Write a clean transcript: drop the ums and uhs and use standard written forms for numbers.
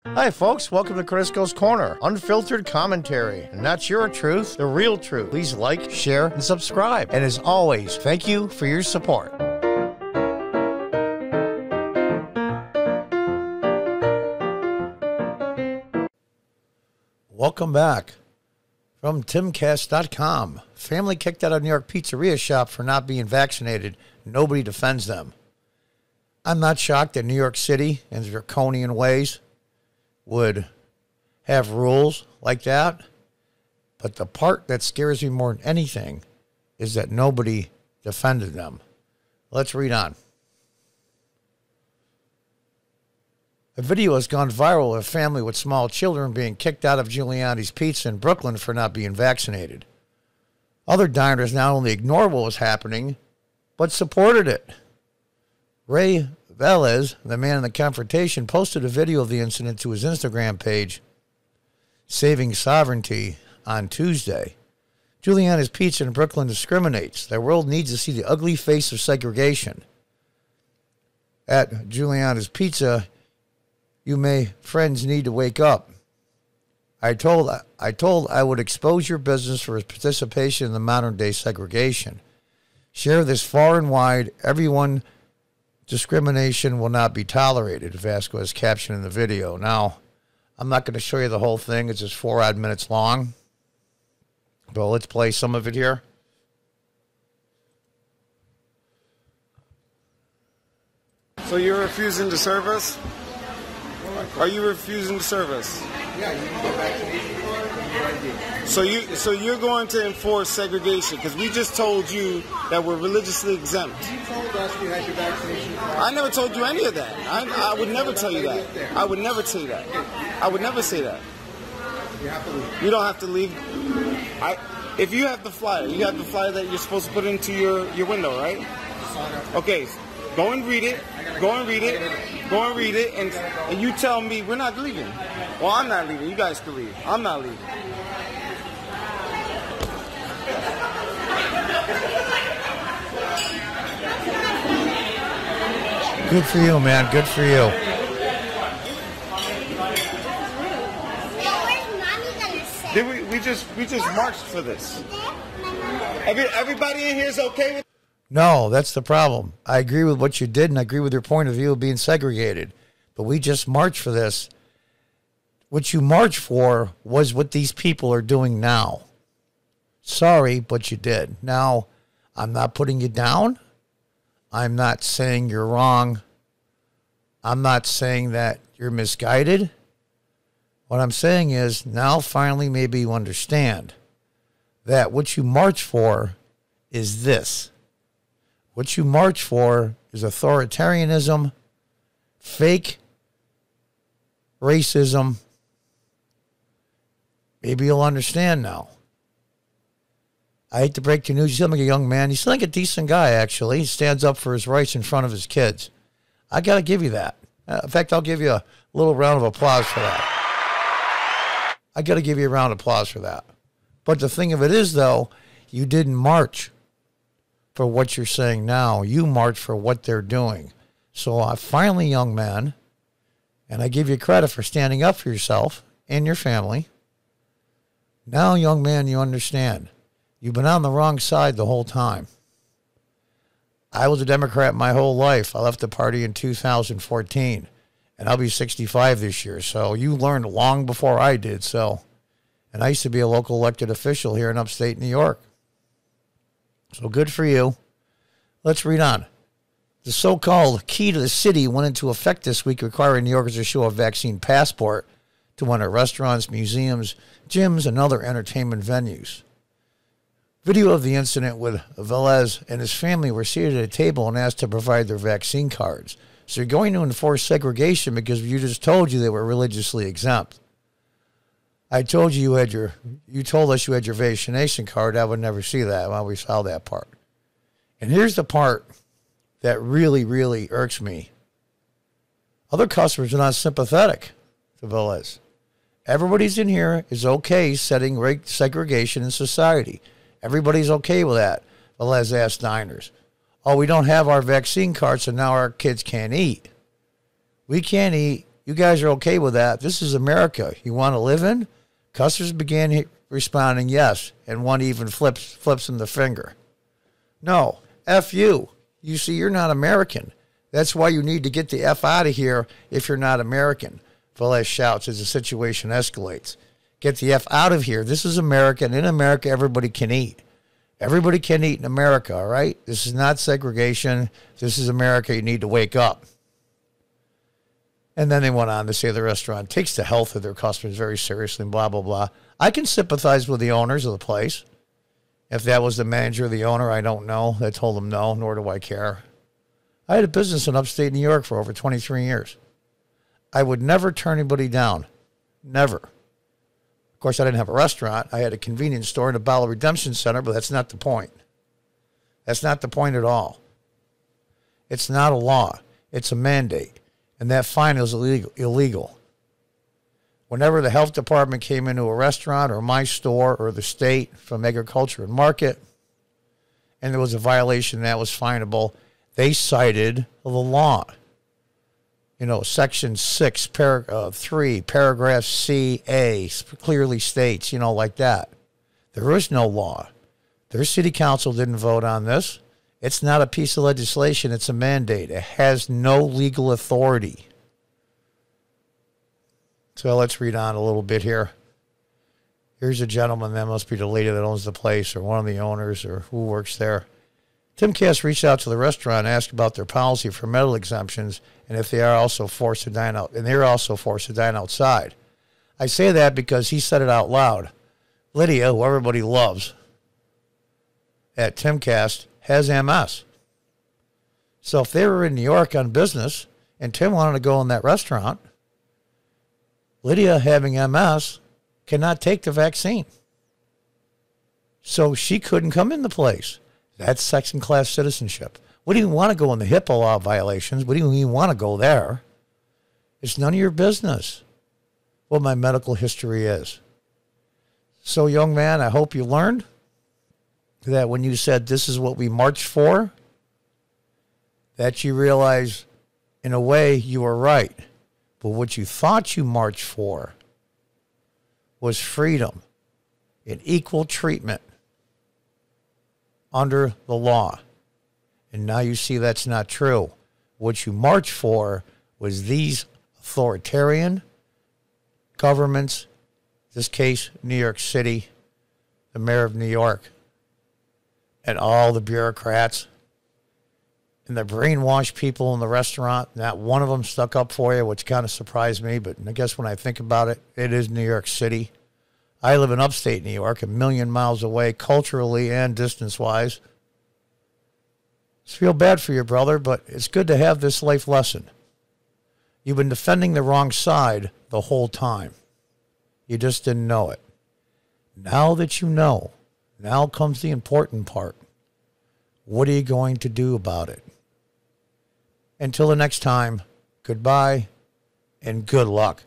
Hi folks, welcome to Crisco's Corner. Unfiltered commentary. Not your truth, the real truth. Please like, share, and subscribe. And as always, thank you for your support. Welcome back. From timcast.com. Family kicked out of New York pizzeria shop for not being vaccinated. Nobody defends them. I'm not shocked that New York City and draconian ways would have rules like that. But the part that scares me more than anything is that nobody defended them. Let's read on. A video has gone viral of a family with small children being kicked out of Giuliani's Pizza in Brooklyn for not being vaccinated. Other diners not only ignored what was happening, but supported it. Ray Velez, the man in the confrontation, posted a video of the incident to his Instagram page, Saving Sovereignty, on Tuesday. Giuliani's Pizza in Brooklyn discriminates. The world needs to see the ugly face of segregation. At Giuliani's Pizza, you friends need to wake up. I told I would expose your business for its participation in the modern day segregation. Share this far and wide. Everyone, discrimination will not be tolerated, Vasquez captioned in the video. Now, I'm not going to show you the whole thing. It's just 4 odd minutes long. But let's play some of it here. So you're refusing to serve us? Are you refusing to serve us? Yeah, you can get vaccination card. So you're going to enforce segregation because we just told you that we're religiously exempt. You told us you had your vaccination card. I never told you any of that. I would never tell you that. I would never say that. I would never say that. You have to leave. You don't have to leave. If you have the flyer, you have the flyer that you're supposed to put into your window, right? Okay. Go and read it. Go and read it. Go and read it. And you tell me we're not leaving. Well, I'm not leaving. You guys can leave. I'm not leaving. Good for you, man. Good for you. We just marched for this. Everybody in here is okay with. No, that's the problem. I agree with what you did, and I agree with your point of view of being segregated. But we just marched for this. What you marched for was what these people are doing now. Sorry, but you did. Now, I'm not putting you down. I'm not saying you're wrong. I'm not saying that you're misguided. What I'm saying is now finally maybe you understand that what you march for is this. What you march for is authoritarianism, fake racism. Maybe you'll understand now. I hate to break the news. You seem like a young man. You seem like a decent guy, actually. He stands up for his rights in front of his kids. I got to give you that. In fact, I'll give you a little round of applause for that. I got to give you a round of applause for that. But the thing of it is, though, you didn't march for what you're saying now. You march for what they're doing. So finally, young man, and I give you credit for standing up for yourself and your family. Now, young man, you understand. You've been on the wrong side the whole time. I was a Democrat my whole life. I left the party in 2014, and I'll be 65 this year. So you learned long before I did. And I used to be a local elected official here in upstate New York. So good for you. Let's read on. The so-called key to the city went into effect this week, requiring New Yorkers to show a vaccine passport to enter restaurants, museums, gyms, and other entertainment venues. Video of the incident with Velez and his family were seated at a table and asked to provide their vaccine cards. So you're going to enforce segregation because you just told you they were religiously exempt. I told you you told us you had your vaccination card. I would never see that. Well, we saw that part. And here's the part that really, really irks me. Other customers are not sympathetic to Velez. Everybody's in here is okay setting segregation in society. Everybody's okay with that. Velez asked diners. Oh, we don't have our vaccine card, so now our kids can't eat. We can't eat. You guys are okay with that. This is America. You want to live in? Customers began responding yes, and one even flips him the finger. No, F you. You see, you're not American. That's why you need to get the F out of here if you're not American. Velez shouts as the situation escalates. Get the F out of here. This is America, and in America, everybody can eat. Everybody can eat in America, all right? This is not segregation. This is America. You need to wake up. And then they went on to say the restaurant takes the health of their customers very seriously and blah, blah, blah. I can sympathize with the owners of the place. If that was the manager or the owner, I don't know. They told them no, nor do I care. I had a business in upstate New York for over 23 years. I would never turn anybody down. Never. Of course, I didn't have a restaurant. I had a convenience store and a bottle redemption center, but that's not the point. That's not the point at all. It's not a law. It's a mandate. And that fine is illegal. Whenever the health department came into a restaurant or my store or the state from agriculture and market, and there was a violation that was finable, they cited the law. You know, Section 6, Paragraph 3, Paragraph C.A. clearly states, you know, like that. There is no law. Their city council didn't vote on this. It's not a piece of legislation. It's a mandate. It has no legal authority. So let's read on a little bit here. Here's a gentleman. That must be the lady that owns the place or one of the owners or who works there. Timcast reached out to the restaurant and asked about their policy for metal exemptions and if they are also forced to dine out. And they're also forced to dine outside. I say that because he said it out loud. Lydia, who everybody loves at Timcast, has MS. So if they were in New York on business and Tim wanted to go in that restaurant, Lydia, having MS, cannot take the vaccine. So she couldn't come in the place. That's sex and class citizenship. What do you want to go in the HIPAA law violations? What do you even want to go there? It's none of your business what my medical history is. So, young man, I hope you learned that when you said this is what we marched for, that you realize, in a way, you were right. But what you thought you marched for was freedom and equal treatment under the law. And now you see that's not true. What you marched for was these authoritarian governments, in this case, New York City, the mayor of New York, and all the bureaucrats, and the brainwashed people in the restaurant. Not one of them stuck up for you, which kind of surprised me, but I guess when I think about it, it is New York City. I live in upstate New York, 1,000,000 miles away, culturally and distance-wise. I feel bad for your brother, but it's good to have this life lesson. You've been defending the wrong side the whole time. You just didn't know it. Now that you know, now comes the important part. What are you going to do about it? Until the next time, goodbye and good luck.